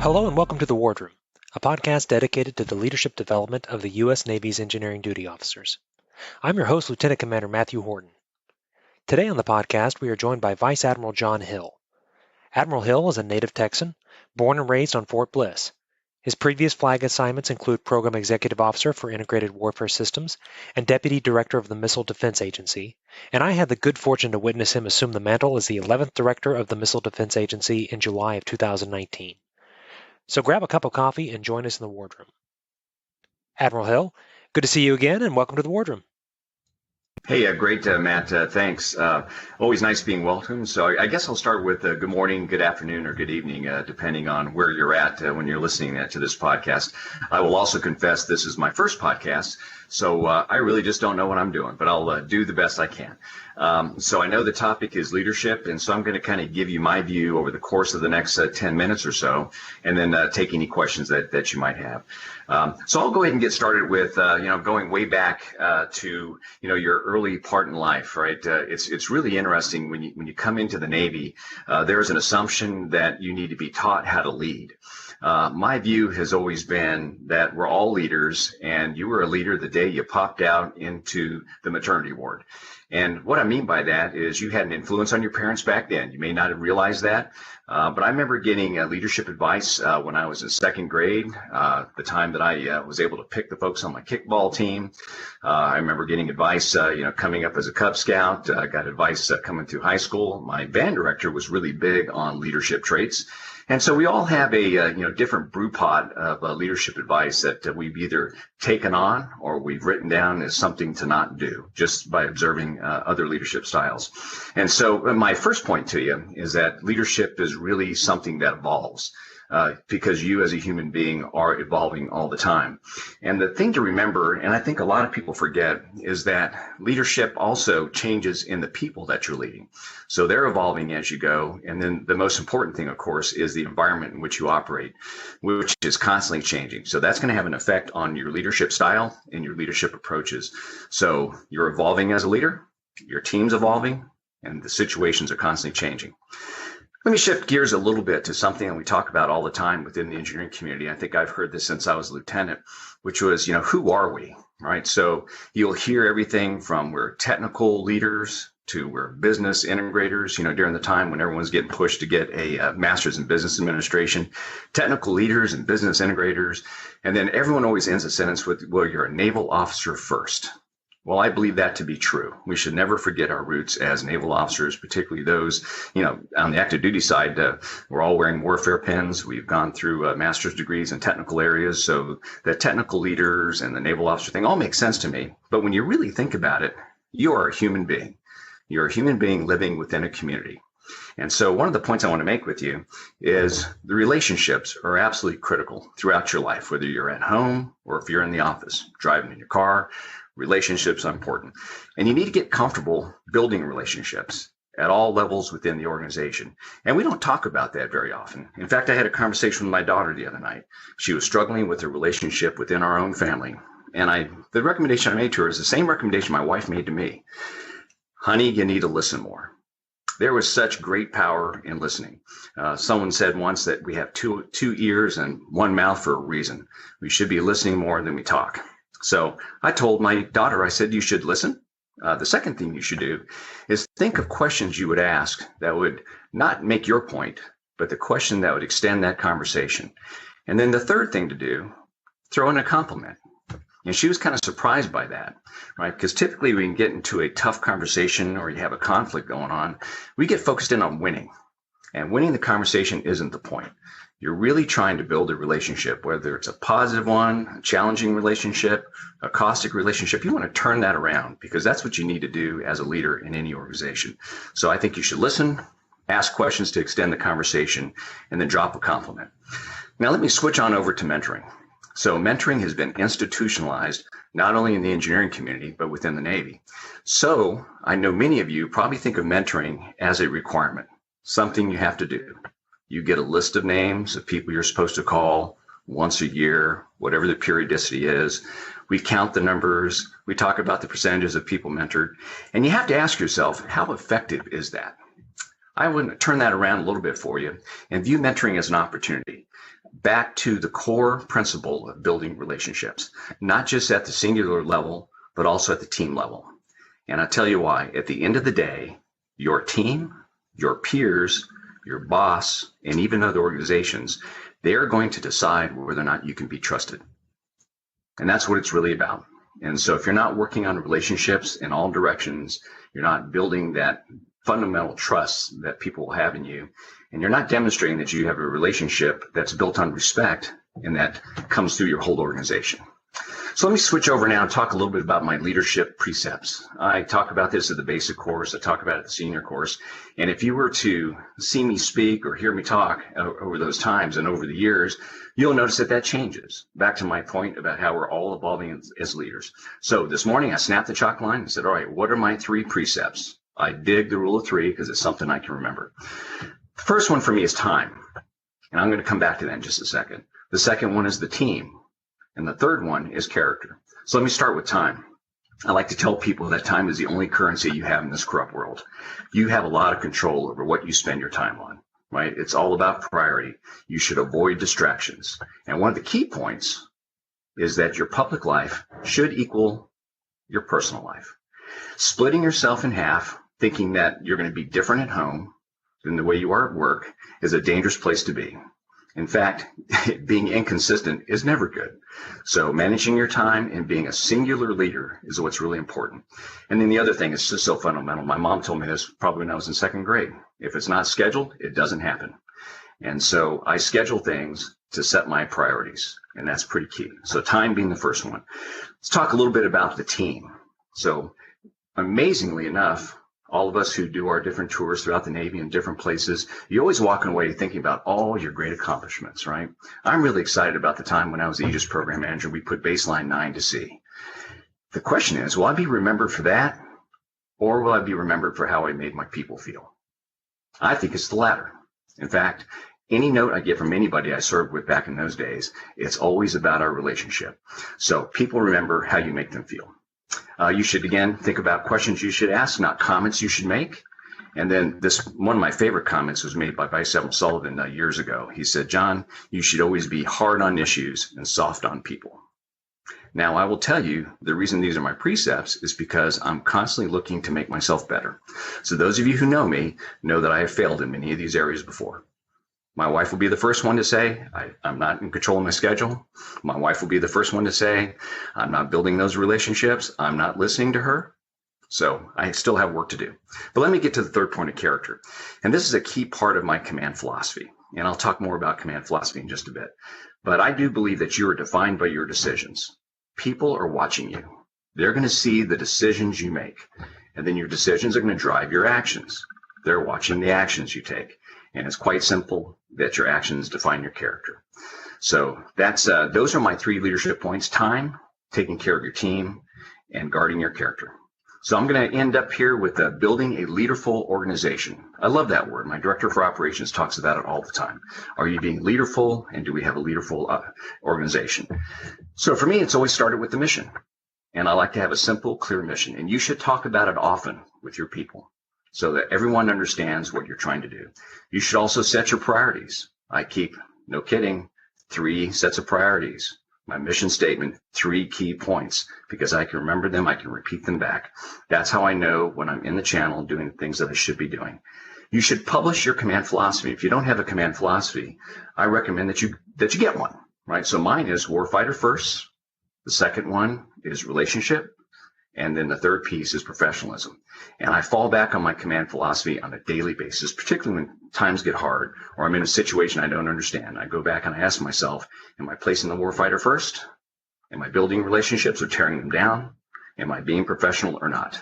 Hello and welcome to The Wardroom, a podcast dedicated to the leadership development of the U.S. Navy's engineering duty officers. I'm your host, Lieutenant Commander Matthew Horton. Today on the podcast, we are joined by Vice Admiral Jon Hill. Admiral Hill is a native Texan, born and raised on Fort Bliss. His previous flag assignments include Program Executive Officer for Integrated Warfare Systems and Deputy Director of the Missile Defense Agency, and I had the good fortune to witness him assume the mantle as the 11th Director of the Missile Defense Agency in July of 2019. So grab a cup of coffee and join us in the wardroom. Admiral Hill, good to see you again and welcome to the wardroom. Hey, great, Matt. Thanks. Always nice being welcome. So I guess I'll start with good morning, good afternoon, or good evening, depending on where you're at when you're listening to this podcast. I will also confess this is my first podcast, so I really just don't know what I'm doing, but I'll do the best I can. So I know the topic is leadership, and so I'm going to kind of give you my view over the course of the next 10 minutes or so, and then take any questions that you might have. So I'll go ahead and get started with, going way back to, your early part in life, right? It's really interesting when you come into the Navy, there's an assumption that you need to be taught how to lead. My view has always been that we're all leaders, and you were a leader the day you popped out into the maternity ward. And what I mean by that is you had an influence on your parents back then. You may not have realized that, but I remember getting leadership advice when I was in second grade, the time that I was able to pick the folks on my kickball team. I remember getting advice, coming up as a Cub Scout. I got advice coming through high school. My band director was really big on leadership traits. And so we all have a different brew pot of leadership advice that we've either taken on or we've written down as something to not do just by observing other leadership styles. And so my first point to you is that leadership is really something that evolves. Because you as a human being are evolving all the time. And the thing to remember, and I think a lot of people forget, is that leadership also changes in the people that you're leading. So they're evolving as you go. And then the most important thing, of course, is the environment in which you operate, which is constantly changing. So that's going to have an effect on your leadership style and your leadership approaches. So you're evolving as a leader, your team's evolving, and the situations are constantly changing. Let me shift gears a little bit to something that we talk about all the time within the engineering community. I think I've heard this since I was a lieutenant, which was, who are we, right? So you'll hear everything from we're technical leaders to we're business integrators, during the time when everyone's getting pushed to get a master's in business administration, technical leaders and business integrators. And then everyone always ends a sentence with, well, you're a naval officer first. Well, I believe that to be true. We should never forget our roots as naval officers, particularly those, on the active duty side. We're all wearing warfare pins. We've gone through master's degrees in technical areas. So the technical leaders and the naval officer thing all makes sense to me. But when you really think about it, you are a human being. You're a human being living within a community. And so one of the points I want to make with you is the relationships are absolutely critical throughout your life, whether you're at home or if you're in the office, driving in your car. Relationships are important. And you need to get comfortable building relationships at all levels within the organization. And we don't talk about that very often. In fact, I had a conversation with my daughter the other night. She was struggling with a relationship within our own family. And the recommendation I made to her is the same recommendation my wife made to me. Honey, you need to listen more. There was such great power in listening. Someone said once that we have two ears and one mouth for a reason. We should be listening more than we talk. So I told my daughter, I said, you should listen. The second thing you should do is think of questions you would ask that would not make your point, but the question that would extend that conversation. And then the third thing to do, throw in a compliment. And she was kind of surprised by that, right? Because typically we can get into a tough conversation or you have a conflict going on. We get focused in on winning. And winning the conversation isn't the point. You're really trying to build a relationship, whether it's a positive one, a challenging relationship, a caustic relationship. You want to turn that around because that's what you need to do as a leader in any organization. So I think you should listen, ask questions to extend the conversation, and then drop a compliment. Now let me switch on over to mentoring. So mentoring has been institutionalized not only in the engineering community, but within the Navy. So I know many of you probably think of mentoring as a requirement, something you have to do. You get a list of names of people you're supposed to call once a year, whatever the periodicity is. We count the numbers. We talk about the percentages of people mentored. And you have to ask yourself, how effective is that? I would turn that around a little bit for you and view mentoring as an opportunity. back to the core principle of building relationships, not just at the singular level, but also at the team level. And I'll tell you why. At the end of the day, your team, your peers, your boss, and even other organizations, they're going to decide whether or not you can be trusted. And that's what it's really about. And so if you're not working on relationships in all directions, you're not building that fundamental trust that people will have in you, and you're not demonstrating that you have a relationship that's built on respect and that comes through your whole organization. So let me switch over now and talk a little bit about my leadership precepts. I talk about this at the basic course. I talk about it at the senior course. And if you were to see me speak or hear me talk over those times and over the years, you'll notice that changes. Back to my point about how we're all evolving as leaders. So this morning I snapped the chalk line and said, all right, what are my 3 precepts? I dig the rule of 3 because it's something I can remember. The first one for me is time. And I'm going to come back to that in just a second. The second one is the team. And the third one is character. So let me start with time. I like to tell people that time is the only currency you have in this corrupt world. You have a lot of control over what you spend your time on, right? It's all about priority. You should avoid distractions. And one of the key points is that your public life should equal your personal life. Splitting yourself in half, thinking that you're going to be different at home than the way you are at work, is a dangerous place to be. In fact, being inconsistent is never good. So managing your time and being a singular leader is what's really important. And then the other thing is just so fundamental. My mom told me this probably when I was in 2nd grade. If it's not scheduled, it doesn't happen. And so I schedule things to set my priorities, and that's pretty key. So time being the first one. Let's talk a little bit about the team. So amazingly enough, all of us who do our different tours throughout the Navy in different places, you're always walking away thinking about all your great accomplishments, right? I'm really excited about the time when I was the Aegis program manager. We put baseline 9 to sea. The question is, will I be remembered for that, or will I be remembered for how I made my people feel? I think it's the latter. In fact, any note I get from anybody I served with back in those days, it's always about our relationship. So people remember how you make them feel. You should, again, think about questions you should ask, not comments you should make. And then one of my favorite comments was made by Vice Admiral Sullivan years ago. He said, John, you should always be hard on issues and soft on people. Now, I will tell you, the reason these are my precepts is because I'm constantly looking to make myself better. So those of you who know me know that I have failed in many of these areas before. My wife will be the first one to say, I'm not in control of my schedule. My wife will be the first one to say, I'm not building those relationships. I'm not listening to her. So I still have work to do. But let me get to the third point of character. And this is a key part of my command philosophy. And I'll talk more about command philosophy in just a bit. But I do believe that you are defined by your decisions. People are watching you. They're going to see the decisions you make. And then your decisions are going to drive your actions. They're watching the actions you take. And it's quite simple that your actions define your character. So those are my 3 leadership points: time, taking care of your team, and guarding your character. So I'm going to end up here with building a leaderful organization. I love that word. My director for operations talks about it all the time. Are you being leaderful, and do we have a leaderful organization? So for me, it's always started with the mission. And I like to have a simple, clear mission. And you should talk about it often with your people, so that everyone understands what you're trying to do. You should also set your priorities. I keep, no kidding, 3 sets of priorities. My mission statement, 3 key points, because I can remember them, I can repeat them back. That's how I know when I'm in the channel doing things that I should be doing. You should publish your command philosophy. If you don't have a command philosophy, I recommend that you get one, right? So mine is warfighter first. The second one is relationship. And then the third piece is professionalism. And I fall back on my command philosophy on a daily basis, particularly when times get hard or I'm in a situation I don't understand. I go back and I ask myself, am I placing the warfighter first? Am I building relationships or tearing them down? Am I being professional or not?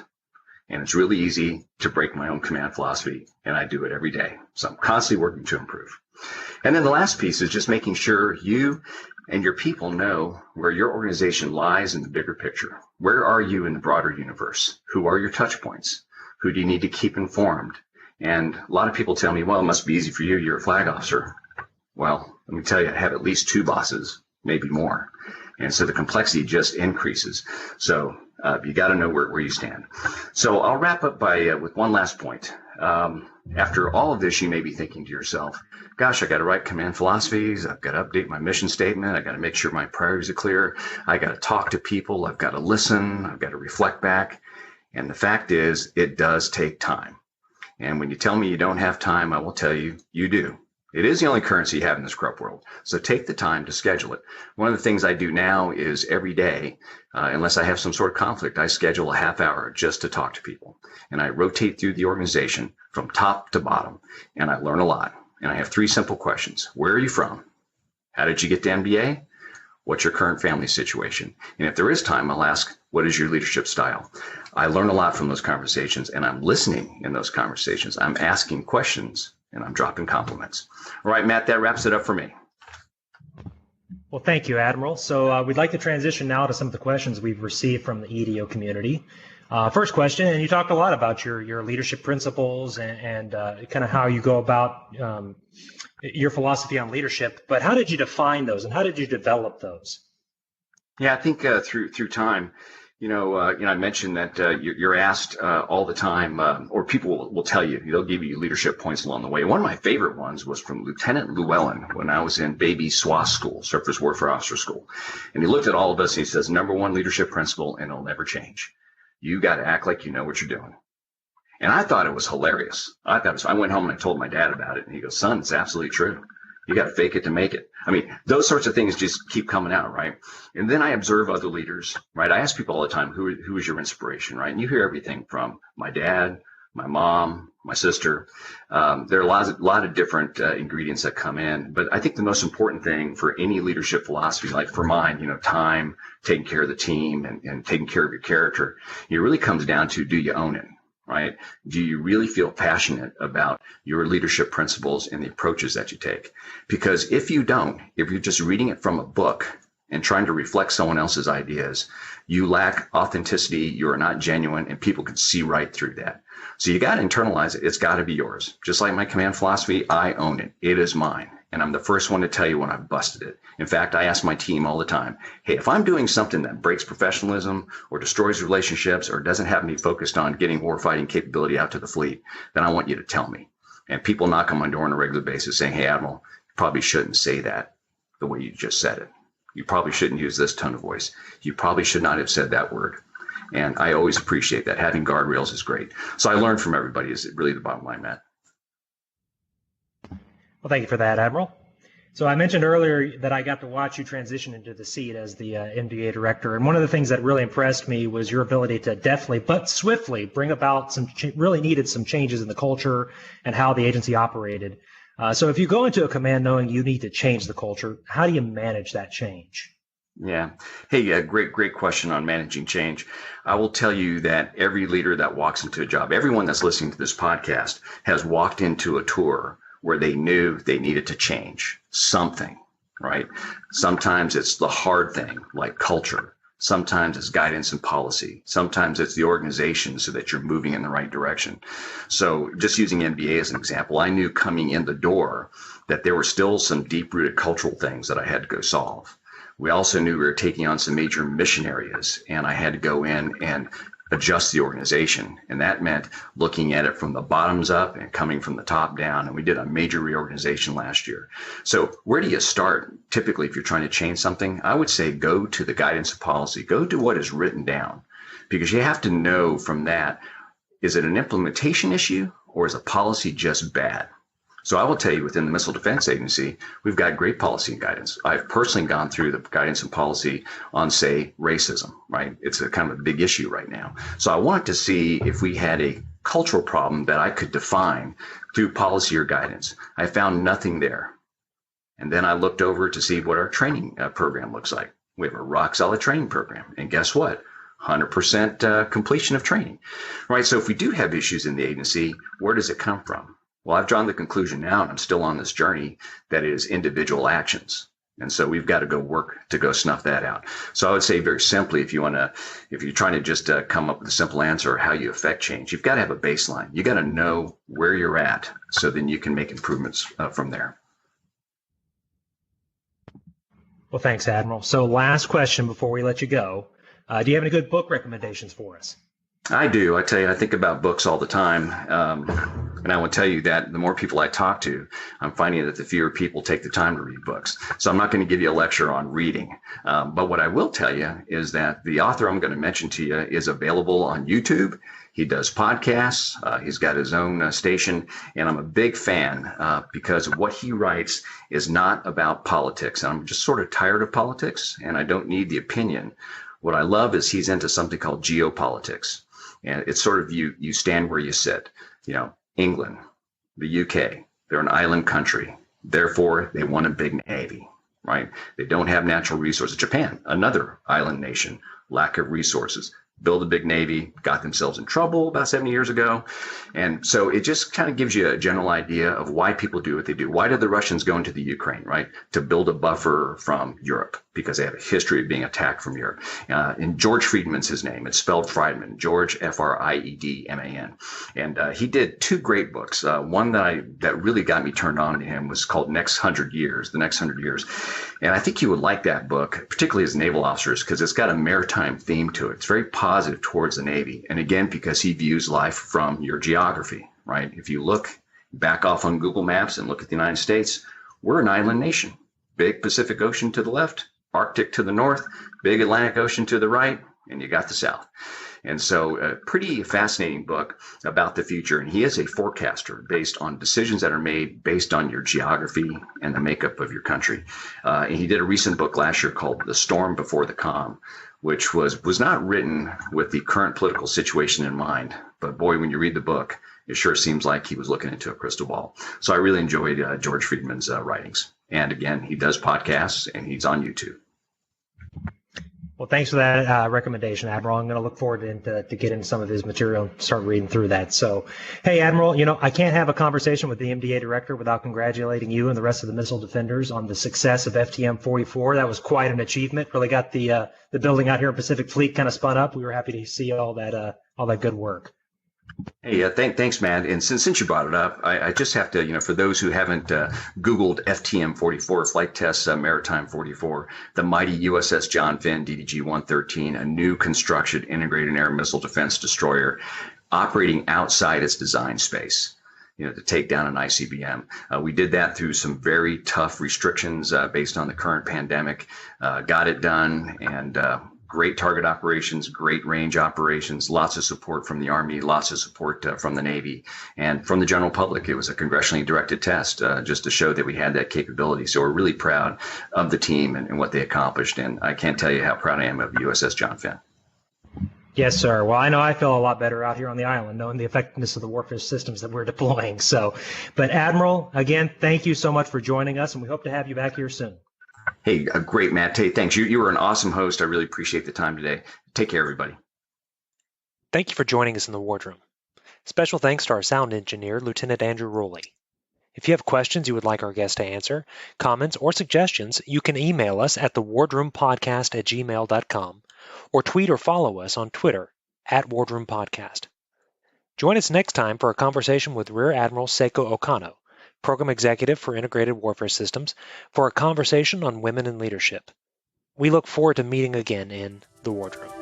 And it's really easy to break my own command philosophy, and I do it every day. So I'm constantly working to improve. And then the last piece is just making sure you and your people know where your organization lies in the bigger picture. Where are you in the broader universe? Who are your touch points? Who do you need to keep informed? And a lot of people tell me, well, it must be easy for you. You're a flag officer. Well, let me tell you, I have at least 2 bosses, maybe more. And so the complexity just increases. So you got to know where you stand. So I'll wrap up by with one last point. After all of this, you may be thinking to yourself, gosh, I got to write command philosophies. I've got to update my mission statement. I got to make sure my priorities are clear. I got to talk to people. I've got to listen. I've got to reflect back. And the fact is, it does take time. And when you tell me you don't have time, I will tell you, you do. It is the only currency you have in this corrupt world. So take the time to schedule it. One of the things I do now is every day, unless I have some sort of conflict, I schedule a half hour just to talk to people. And I rotate through the organization from top to bottom. And I learn a lot. And I have 3 simple questions. Where are you from? How did you get to MBA? What's your current family situation? And if there is time, I'll ask, what is your leadership style? I learn a lot from those conversations, and I'm listening in those conversations. I'm asking questions, and I'm dropping compliments. All right, Matt, that wraps it up for me. Well, thank you, Admiral. So we'd like to transition now to some of the questions we've received from the EDO community. First question, and you talked a lot about your leadership principles and kind of how you go about your philosophy on leadership, but how did you define those and how did you develop those? Yeah, I think through time, I mentioned that you're asked all the time, or people will tell you, they'll give you leadership points along the way. One of my favorite ones was from Lieutenant Llewellyn when I was in Baby SWAS school, Surface Warfare Officer School. And he looked at all of us and he says, number 1 leadership principle, and it'll never change. You got to act like you know what you're doing. And I thought it was hilarious. I went home and I told my dad about it, and he goes, son, it's absolutely true. You got to fake it to make it. I mean, those sorts of things just keep coming out, right? And then I observe other leaders, right? I ask people all the time, who is your inspiration, right? And you hear everything from my dad, my mom, my sister. There are a lot of different ingredients that come in. But I think the most important thing for any leadership philosophy, like for mine, time, taking care of the team and taking care of your character, it really comes down to, do you own it? Right? Do you really feel passionate about your leadership principles and the approaches that you take? Because if you don't, if you're just reading it from a book and trying to reflect someone else's ideas, you lack authenticity, you are not genuine, and people can see right through that. So you got to internalize it. It's got to be yours. Just like my command philosophy, I own it. It is mine. And I'm the first one to tell you when I've busted it. In fact, I ask my team all the time, hey, if I'm doing something that breaks professionalism or destroys relationships or doesn't have me focused on getting warfighting capability out to the fleet, then I want you to tell me. And people knock on my door on a regular basis saying, hey, Admiral, you probably shouldn't say that the way you just said it. You probably shouldn't use this tone of voice. You probably should not have said that word. And I always appreciate that. Having guardrails is great. So I learn from everybody is really the bottom line, Matt. Well, thank you for that, Admiral. So I mentioned earlier that I got to watch you transition into the seat as the MDA director. And one of the things that really impressed me was your ability to deftly but swiftly bring about some changes in the culture and how the agency operated. So if you go into a command knowing you need to change the culture, how do you manage that change? Yeah. Hey, great question on managing change. I will tell you that every leader that walks into a job, everyone that's listening to this podcast has walked into a tour where they knew they needed to change something, right? Sometimes it's the hard thing, like culture. Sometimes it's guidance and policy. Sometimes it's the organization so that you're moving in the right direction. So just using MBA as an example, I knew coming in the door that there were still some deep-rooted cultural things that I had to go solve. We also knew we were taking on some major mission areas, and I had to go in and adjust the organization. And that meant looking at it from the bottoms up and coming from the top down. And we did a major reorganization last year. So where do you start? Typically, if you're trying to change something, I would say go to the guidance of policy. Go to what is written down, because you have to know from that, is it an implementation issue or is a policy just bad? So I will tell you, within the Missile Defense Agency, we've got great policy and guidance. I've personally gone through the guidance and policy on, say, racism, right? It's a kind of a big issue right now. So I wanted to see if we had a cultural problem that I could define through policy or guidance. I found nothing there. And then I looked over to see what our training program looks like. We have a rock solid training program. And guess what? 100% completion of training, right? So if we do have issues in the agency, where does it come from? Well, I've drawn the conclusion now, and I'm still on this journey, that it is individual actions. And so we've got to go work to go snuff that out. So I would say very simply, if you're trying to just come up with a simple answer how you affect change, you've got to have a baseline. You got to know where you're at, so then you can make improvements from there. Well, thanks, Admiral. So last question before we let you go. Do you have any good book recommendations for us? I do. I tell you, I think about books all the time. And I will tell you that the more people I talk to, I'm finding that the fewer people take the time to read books. So I'm not going to give you a lecture on reading. But what I will tell you is that the author I'm going to mention to you is available on YouTube. He does podcasts. He's got his own station. And I'm a big fan because what he writes is not about politics. I'm just sort of tired of politics, and I don't need the opinion. What I love is he's into something called geopolitics. And it's sort of you stand where you sit. You know, England, the UK, they're an island country. Therefore, they want a big navy, right? They don't have natural resources. Japan, another island nation, lack of resources. Build a big navy, got themselves in trouble about 70 years ago. And so it just kind of gives you a general idea of why people do what they do. Why did the Russians go into the Ukraine, right? To build a buffer from Europe, because they have a history of being attacked from Europe. And George Friedman's his name. It's spelled Friedman, George Friedman. And he did two great books. One that really got me turned on to him was called The Next 100 Years. And I think you would like that book, particularly as naval officers, because it's got a maritime theme to it. It's very positive towards the Navy. And again, because he views life from your geography, right? If you look back off on Google Maps and look at the United States, we're an island nation. Big Pacific Ocean to the left, Arctic to the north, big Atlantic Ocean to the right, and you got the south. And so a pretty fascinating book about the future. And he is a forecaster based on decisions that are made based on your geography and the makeup of your country. And he did a recent book last year called The Storm Before the Calm, which was not written with the current political situation in mind. But boy, when you read the book, it sure seems like he was looking into a crystal ball. So I really enjoyed George Friedman's writings. And again, he does podcasts and he's on YouTube. Well, thanks for that recommendation, Admiral. I'm going to look forward to getting some of his material and start reading through that. So, hey, Admiral, I can't have a conversation with the MDA director without congratulating you and the rest of the missile defenders on the success of FTM 44. That was quite an achievement. Really got the building out here in Pacific Fleet kind of spun up. We were happy to see all that good work. Hey, thanks, Matt. And since you brought it up, I just have to, for those who haven't Googled FTM 44, Flight Test Maritime 44, the mighty USS John Finn DDG 113, a new construction integrated air missile defense destroyer operating outside its design space, to take down an ICBM. We did that through some very tough restrictions based on the current pandemic, got it done, and great target operations, great range operations, lots of support from the Army, lots of support from the Navy, and from the general public. It was a congressionally directed test just to show that we had that capability. So we're really proud of the team and what they accomplished. And I can't tell you how proud I am of USS John Finn. Yes, sir. Well, I know I feel a lot better out here on the island, knowing the effectiveness of the warfare systems that we're deploying. So, but Admiral, again, thank you so much for joining us, and we hope to have you back here soon. Hey, great, Matt. Hey, thanks. You were an awesome host. I really appreciate the time today. Take care, everybody. Thank you for joining us in the Wardroom. Special thanks to our sound engineer, Lieutenant Andrew Rowley. If you have questions you would like our guest to answer, comments, or suggestions, you can email us at thewardroompodcast@gmail.com or tweet or follow us on Twitter @WardroomPodcast. Join us next time for a conversation with Rear Admiral Seiko Okano, Program Executive for Integrated Warfare Systems, for a conversation on women in leadership. We look forward to meeting again in the Wardroom.